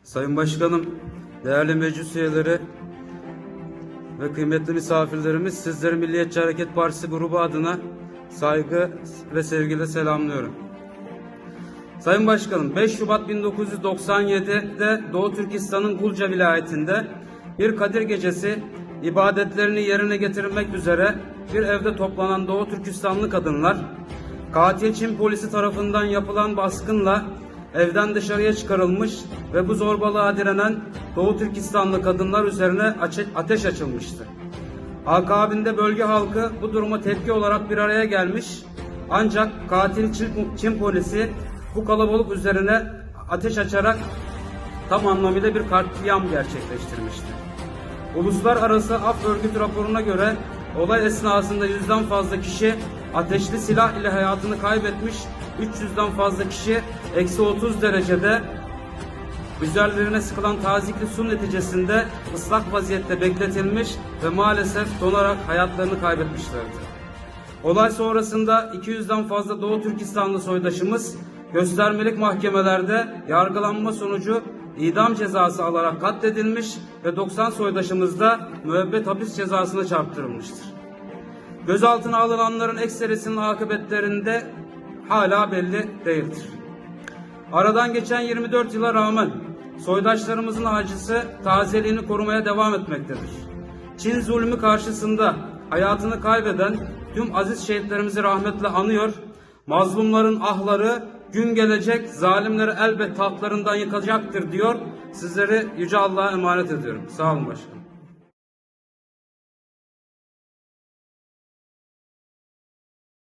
Sayın Başkanım, değerli meclis üyeleri ve kıymetli misafirlerimiz, sizleri Milliyetçi Hareket Partisi grubu adına saygı ve sevgiyle selamlıyorum. Sayın Başkanım, 5 Şubat 1997'de Doğu Türkistan'ın Gulca vilayetinde bir Kadir Gecesi ibadetlerini yerine getirmek üzere bir evde toplanan Doğu Türkistanlı kadınlar, katil Çin polisi tarafından yapılan baskınla evden dışarıya çıkarılmış ve bu zorbalığa direnen Doğu Türkistanlı kadınlar üzerine ateş açılmıştı. Akabinde bölge halkı bu duruma tepki olarak bir araya gelmiş, ancak katil Çin polisi bu kalabalık üzerine ateş açarak tam anlamıyla bir katliam gerçekleştirmişti. Uluslararası Af Örgütü raporuna göre olay esnasında 100'den fazla kişi ateşli silah ile hayatını kaybetmiş, 300'den fazla kişi -30 derecede üzerlerine sıkılan tazikli su neticesinde ıslak vaziyette bekletilmiş ve maalesef donarak hayatlarını kaybetmişlerdi. Olay sonrasında 200'den fazla Doğu Türkistanlı soydaşımız göstermelik mahkemelerde yargılanma sonucu idam cezası alarak katledilmiş ve 90 soydaşımız da müebbet hapis cezasına çarptırılmıştır. Gözaltına alınanların ekserisinin akıbetlerinde hala belli değildir. Aradan geçen 24 yıla rağmen soydaşlarımızın acısı tazeliğini korumaya devam etmektedir. Çin zulmü karşısında hayatını kaybeden tüm aziz şehitlerimizi rahmetle anıyor, mazlumların ahları gün gelecek zalimleri elbet tahtlarından yıkacaktır diyor. Sizleri Yüce Allah'a emanet ediyorum. Sağ olun başkanım.